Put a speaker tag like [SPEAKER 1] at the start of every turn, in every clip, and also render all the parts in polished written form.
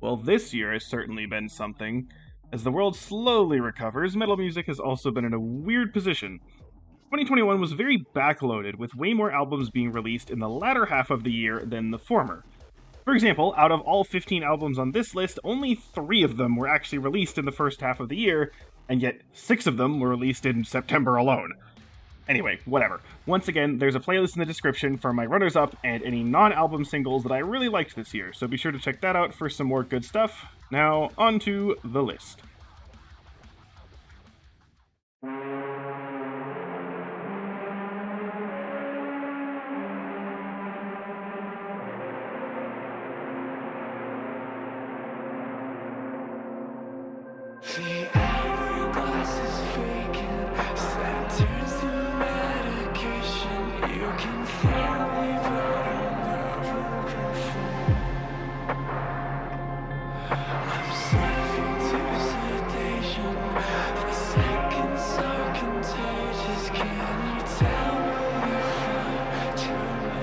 [SPEAKER 1] Well, this year has certainly been something. As the world slowly recovers, metal music has also been in a weird position. 2021 was very backloaded, with way more albums being released in the latter half of the year than the former. For example, out of all 15 albums on this list, only 3 of them were actually released in the first half of the year, and yet 6 of them were released in September alone. Anyway, whatever. Once again, there's a playlist in the description for my runners-up and any non-album singles that I really liked this year, so be sure to check that out for some more good stuff. Now, on to the list.
[SPEAKER 2] The hourglass is vacant, that turns to medication. You can feel me, but I'll never perform. I'm slipping to sedation. The seconds are contagious. Can you tell me if I'm terminal?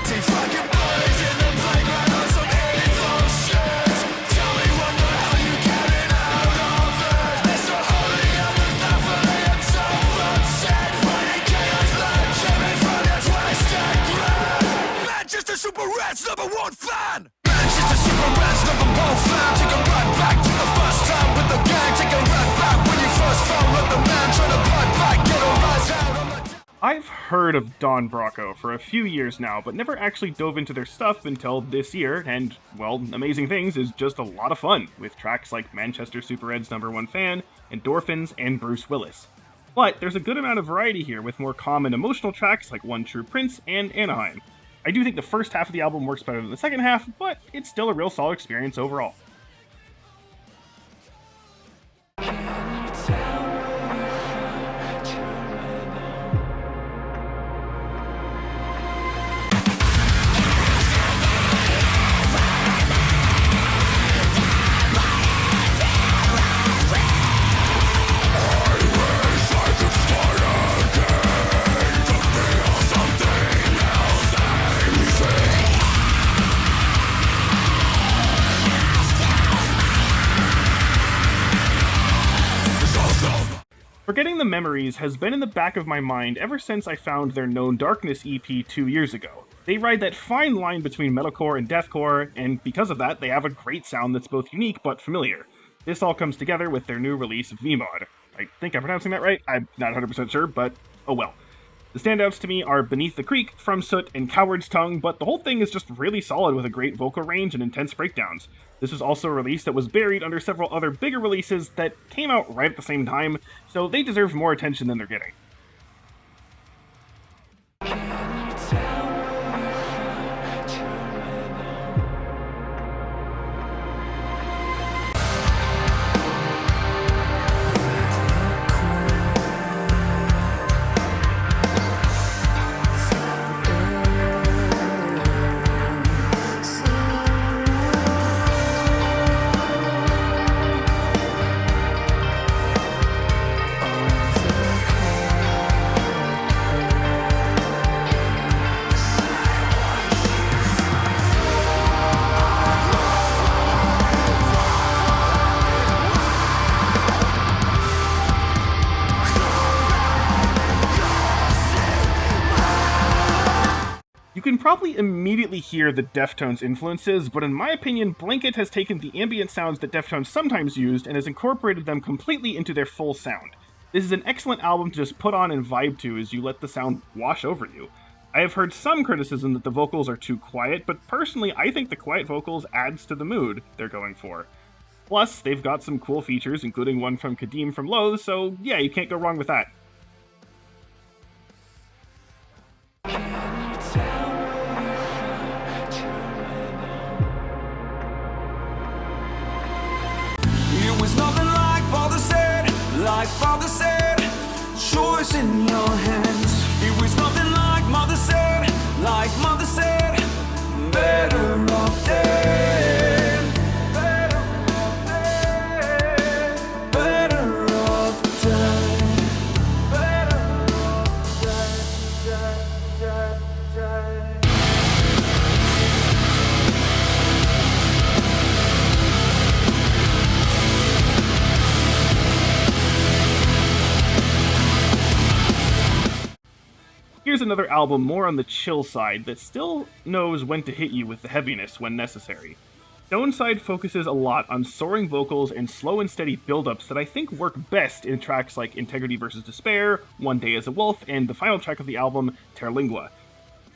[SPEAKER 2] Take fucking boys in the playground on some hateful shit. Tell me what the hell you getting out of it. Mr. Holding up with nothing and self-upset. Fighting chaos like Jimmy from your twisted grip. Manchester Super Reds #1 fan. Manchester Super Reds #1 fan. Take a ride back to the first time with the gang. Take a ride back when you first found with the man. Try to bite back, get a rise out on the
[SPEAKER 1] I've heard of Don Brocco for a few years now, but never actually dove into their stuff until this year, and, well, Amazing Things is just a lot of fun, with tracks like Manchester Super Reds #1 fan, Endorphins, and Bruce Willis. But there's a good amount of variety here, with more calm and emotional tracks like One True Prince and Anaheim. I do think the first half of the album works better than the second half, but it's still a real solid experience overall. Forgetting the Memories has been in the back of my mind ever since I found their Known Darkness EP 2 years ago. They ride that fine line between metalcore and deathcore, and because of that, they have a great sound that's both unique but familiar. This all comes together with their new release, VMod. I think I'm pronouncing that right, I'm not 100% sure, but oh well. The standouts to me are Beneath the Creek, From Soot, and Coward's Tongue, but the whole thing is just really solid with a great vocal range and intense breakdowns. This was also a release that was buried under several other bigger releases that came out right at the same time, so they deserve more attention than they're getting. You can probably immediately hear the Deftones influences, but in my opinion, Blanket has taken the ambient sounds that Deftones sometimes used and has incorporated them completely into their full sound. This is an excellent album to just put on and vibe to as you let the sound wash over you. I have heard some criticism that the vocals are too quiet, but personally I think the quiet vocals adds to the mood they're going for. Plus, they've got some cool features, including one from Kadeem from Loathe, so yeah, you can't go wrong with that.
[SPEAKER 2] It was nothing like Father said, choice in your hands. It was nothing like Mother said, better off dead, better off dead.
[SPEAKER 1] here's another album more on the chill side that still knows when to hit you with the heaviness when necessary. Stoneside focuses a lot on soaring vocals and slow and steady build-ups that I think work best in tracks like Integrity vs. Despair, One Day as a Wolf, and the final track of the album, Terlingua.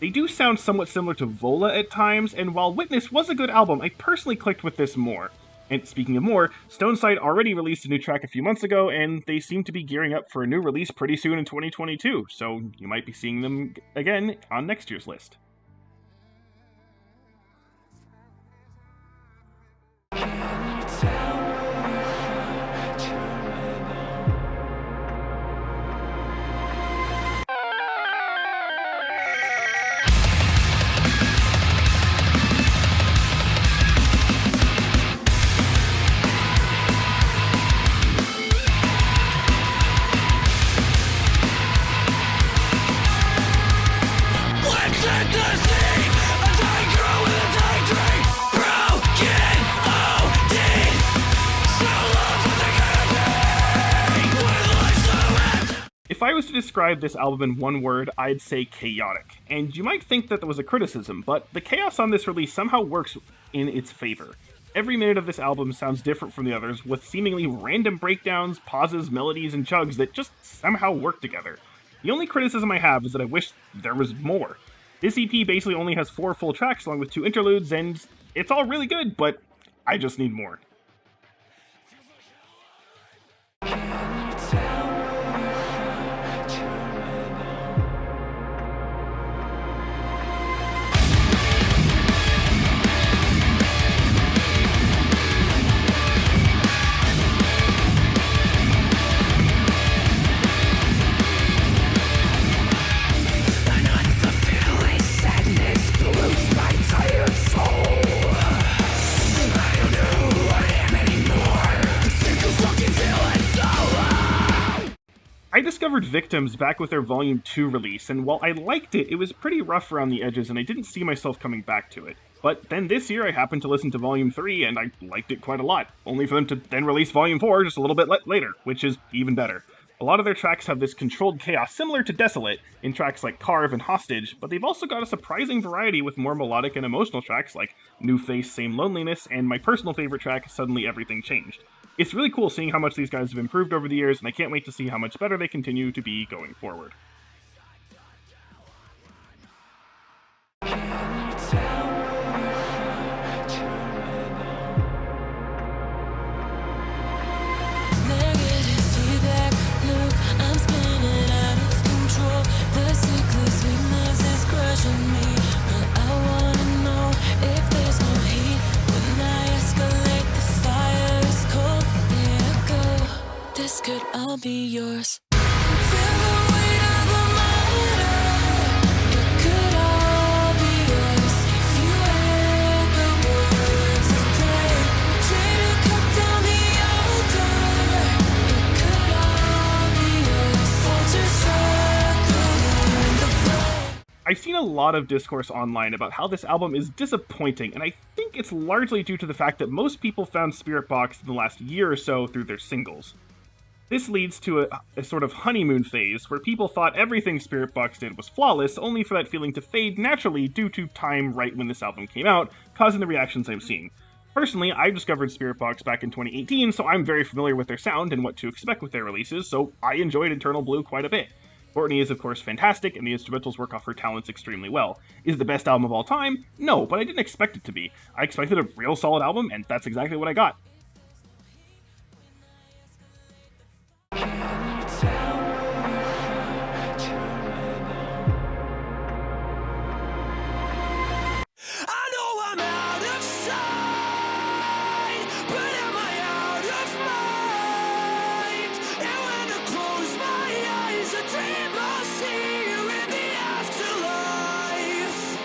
[SPEAKER 1] They do sound somewhat similar to Vola at times, and while Witness was a good album, I personally clicked with this more. And speaking of more, Stoneside already released a new track a few months ago, and they seem to be gearing up for a new release pretty soon in 2022, so you might be seeing them again on next year's list. If I was to describe this album in one word, I'd say chaotic. And you might think that was a criticism, but the chaos on this release somehow works in its favor. Every minute of this album sounds different from the others, with seemingly random breakdowns, pauses, melodies, and chugs that just somehow work together. The only criticism I have is that I wish there was more. This EP basically only has 4 full tracks along with 2 interludes, and it's all really good, but I just need more. I discovered Victims back with their Volume 2 release, and while I liked it, it was pretty rough around the edges and I didn't see myself coming back to it. But then this year I happened to listen to Volume 3 and I liked it quite a lot, only for them to then release Volume 4 just a little bit later, which is even better. A lot of their tracks have this controlled chaos similar to Desolate in tracks like Carve and Hostage, but they've also got a surprising variety with more melodic and emotional tracks like New Face, Same Loneliness, and my personal favorite track, Suddenly Everything Changed. It's really cool seeing how much these guys have improved over the years, and I can't wait to see how much better they continue to be going forward.
[SPEAKER 2] This could all be yours. Feel the weight of the matter. It could all be yours. If you had the words of prayer, trade a cup down the altar. It could all be yours. Hold your circle in the flame.
[SPEAKER 1] I've seen a lot of discourse online about how this album is disappointing, and I think it's largely due to the fact that most people found Spirit Box in the last year or so through their singles. This leads to a sort of honeymoon phase, where people thought everything Spirit Box did was flawless, only for that feeling to fade naturally due to time right when this album came out, causing the reactions I'm seeing. Personally, I discovered Spirit Box back in 2018, so I'm very familiar with their sound and what to expect with their releases, so I enjoyed Eternal Blue quite a bit. Courtney is of course fantastic, and the instrumentals work off her talents extremely well. Is it the best album of all time? No, but I didn't expect it to be. I expected a real solid album, and that's exactly what I got.
[SPEAKER 2] I know I'm out of sight, but am I out of mind? And when I close my eyes, I dream I'll see you in the afterlife.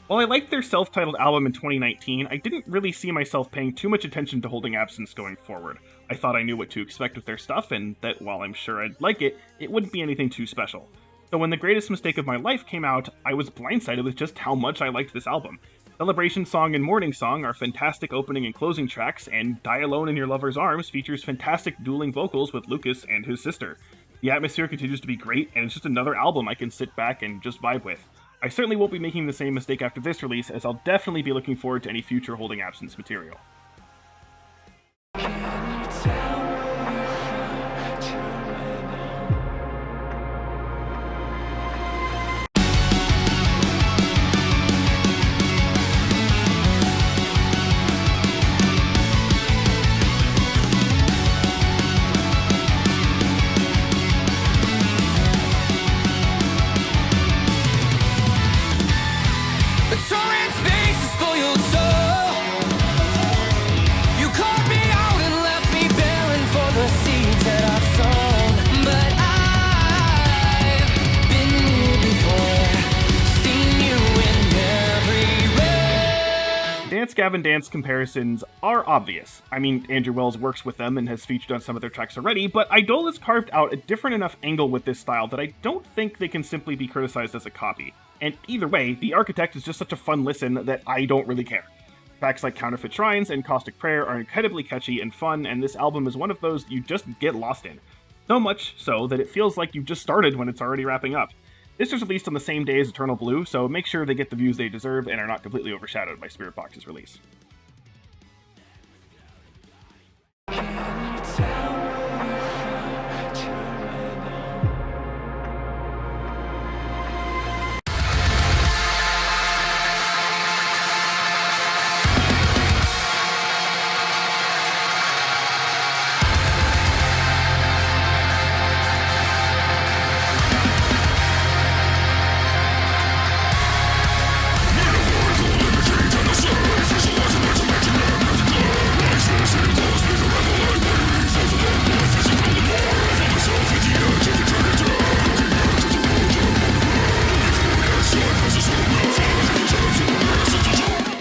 [SPEAKER 1] While I liked their self-titled album in 2019, I didn't really see myself paying too much attention to Holding Absence going forward. I thought I knew what to expect with their stuff, and that while I'm sure I'd like it, it wouldn't be anything too special. So when The Greatest Mistake of My Life came out, I was blindsided with just how much I liked this album. Celebration Song and Morning Song are fantastic opening and closing tracks, and Die Alone in Your Lover's Arms features fantastic dueling vocals with Lucas and his sister. The atmosphere continues to be great, and it's just another album I can sit back and just vibe with. I certainly won't be making the same mistake after this release, as I'll definitely be looking forward to any future Holding Absence material. Dance Gavin Dance comparisons are obvious. I mean, Andrew Wells works with them and has featured on some of their tracks already, but Idol has carved out a different enough angle with this style that I don't think they can simply be criticized as a copy. And either way, The Architect is just such a fun listen that I don't really care. Tracks like Counterfeit Shrines and Caustic Prayer are incredibly catchy and fun, and this album is one of those you just get lost in. So much so that it feels like you've just started when it's already wrapping up. This was released on the same day as Eternal Blue, so make sure they get the views they deserve and are not completely overshadowed by Spiritbox's release.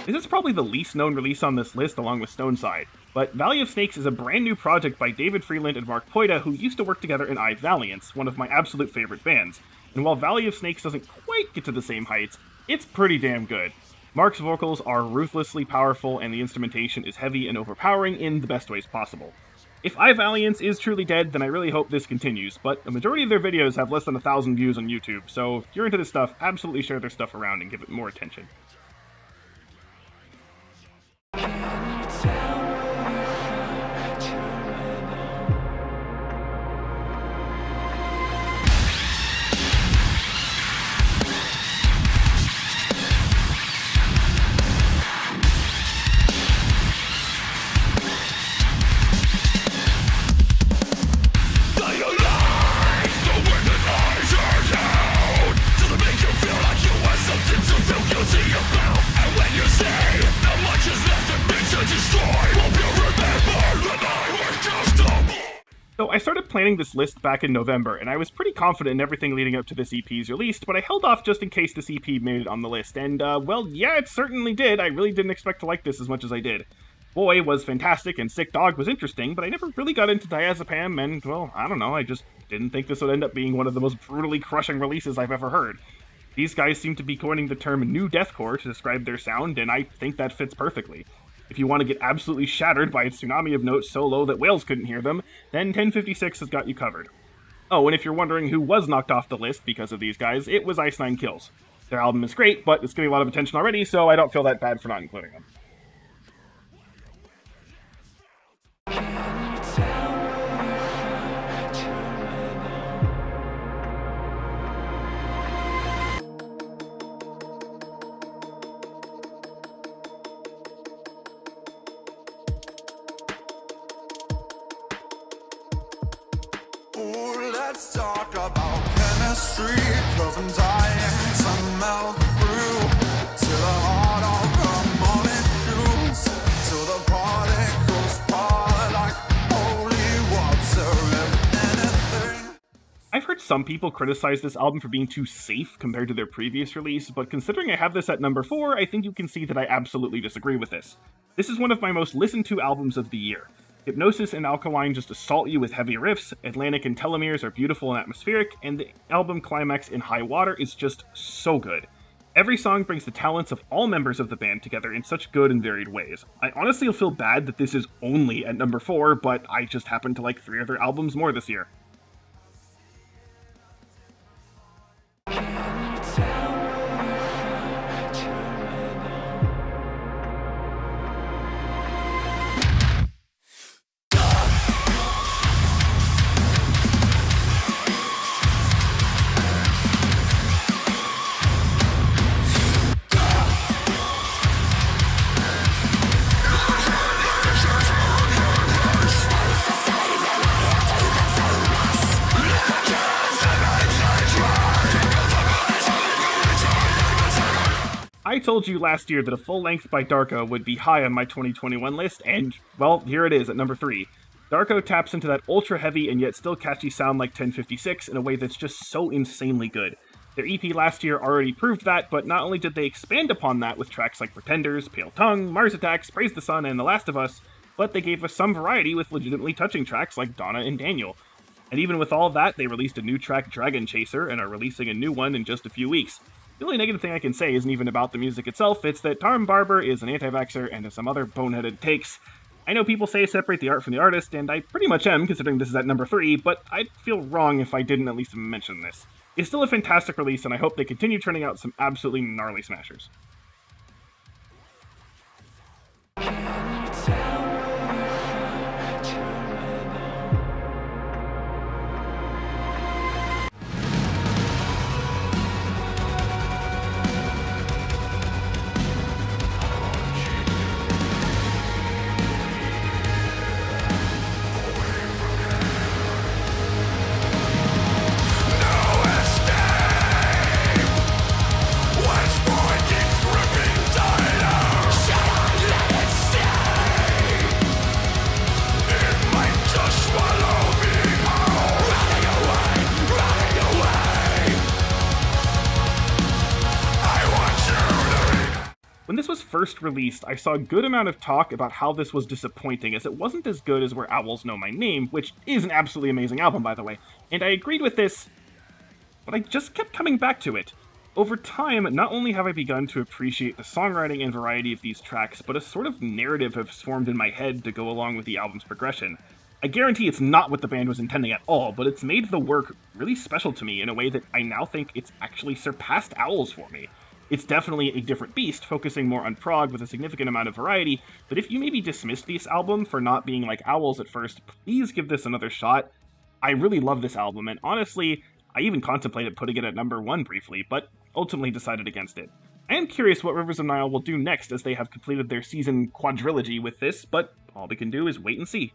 [SPEAKER 1] This is probably the least known release on this list along with Stoneside, but Valley of Snakes is a brand new project by David Freeland and Mark Poida, who used to work together in I, Valiance, one of my absolute favorite bands. And while Valley of Snakes doesn't quite get to the same heights, it's pretty damn good. Mark's vocals are ruthlessly powerful and the instrumentation is heavy and overpowering in the best ways possible. If I, Valiance is truly dead, then I really hope this continues, but the majority of their videos have less than 1,000 views on YouTube, so if you're into this stuff, absolutely share their stuff around and give it more attention. So I started planning this list back in November, and I was pretty confident in everything leading up to this EP's release, but I held off just in case this EP made it on the list, and, well, yeah, it certainly did. I really didn't expect to like this as much as I did. Boy was fantastic, and Sick Dog was interesting, but I never really got into Diazepam, and, well, I don't know, I just didn't think this would end up being one of the most brutally crushing releases I've ever heard. These guys seem to be coining the term new deathcore to describe their sound, and I think that fits perfectly. If you want to get absolutely shattered by a tsunami of notes so low that whales couldn't hear them, then 1056 has got you covered. Oh, and if you're wondering who was knocked off the list because of these guys, it was Ice Nine Kills. Their album is great, but it's getting a lot of attention already, so I don't feel that bad for not including them.
[SPEAKER 2] Ooh, let's talk about chemistry, 'cause I'm dying to melt through to the heart of the molecules, to the particles part like holy water and anything.
[SPEAKER 1] I've heard some people criticize this album for being too safe compared to their previous release, but considering I have this at number 4, I think you can see that I absolutely disagree with this. This is one of my most listened to albums of the year. Hypnosis and Alkaline just assault you with heavy riffs, Atlantic and Telomeres are beautiful and atmospheric, and the album climax in High Water is just so good. Every song brings the talents of all members of the band together in such good and varied ways. I honestly feel bad that this is only at number 4, but I just happen to like 3 other albums more this year. I told you last year that a full length by Darko would be high on my 2021 list, and, well, here it is at number 3. Darko taps into that ultra heavy and yet still catchy sound like 1056 in a way that's just so insanely good. Their EP last year already proved that, but not only did they expand upon that with tracks like Pretenders, Pale Tongue, Mars Attacks, Praise the Sun, and The Last of Us, but they gave us some variety with legitimately touching tracks like Donna and Daniel. And even with all that, they released a new track, Dragon Chaser, and are releasing a new one in just a few weeks. The only negative thing I can say isn't even about the music itself, it's that Tom Barber is an anti-vaxxer and has some other boneheaded takes. I know people say separate the art from the artist, and I pretty much am, considering this is at number 3, but I'd feel wrong if I didn't at least mention this. It's still a fantastic release, and I hope they continue turning out some absolutely gnarly smashers. When this was first released, I saw a good amount of talk about how this was disappointing, as it wasn't as good as Where Owls Know My Name, which is an absolutely amazing album, by the way, and I agreed with this, but I just kept coming back to it. Over time, not only have I begun to appreciate the songwriting and variety of these tracks, but a sort of narrative has formed in my head to go along with the album's progression. I guarantee it's not what the band was intending at all, but it's made the work really special to me in a way that I now think it's actually surpassed Owls for me. It's definitely a different beast, focusing more on prog with a significant amount of variety, but if you maybe dismissed this album for not being like Owls at first, please give this another shot. I really love this album, and honestly, I even contemplated putting it at number 1 briefly, but ultimately decided against it. I am curious what Rivers of Nile will do next as they have completed their season quadrilogy with this, but all we can do is wait and see.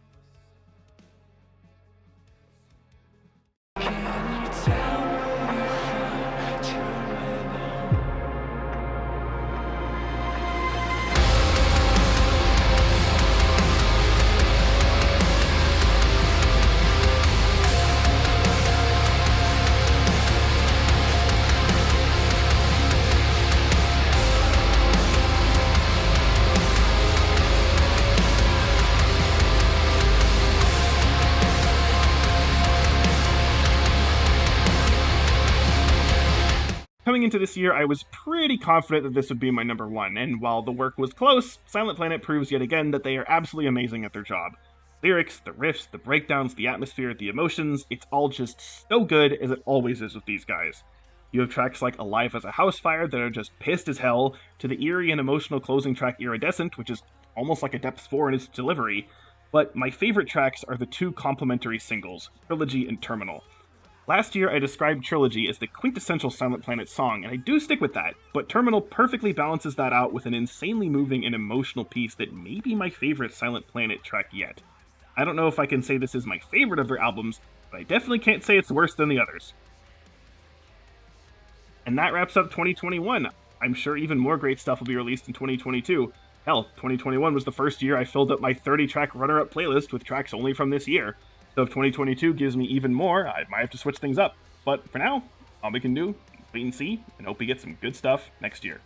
[SPEAKER 1] Coming into this year, I was pretty confident that this would be my number 1, and while the work was close, Silent Planet proves yet again that they are absolutely amazing at their job. Lyrics, the riffs, the breakdowns, the atmosphere, the emotions, it's all just so good as it always is with these guys. You have tracks like Alive as a House Fire that are just pissed as hell, to the eerie and emotional closing track Iridescent, which is almost like a Depth 4 in its delivery, but my favorite tracks are the 2 complementary singles, Trilogy and Terminal. Last year, I described Trilogy as the quintessential Silent Planet song, and I do stick with that, but Terminal perfectly balances that out with an insanely moving and emotional piece that may be my favorite Silent Planet track yet. I don't know if I can say this is my favorite of their albums, but I definitely can't say it's worse than the others. And that wraps up 2021. I'm sure even more great stuff will be released in 2022. Hell, 2021 was the first year I filled up my 30-track runner-up playlist with tracks only from this year. So if 2022 gives me even more, I might have to switch things up. But for now, all we can do is wait and see, and hope we get some good stuff next year.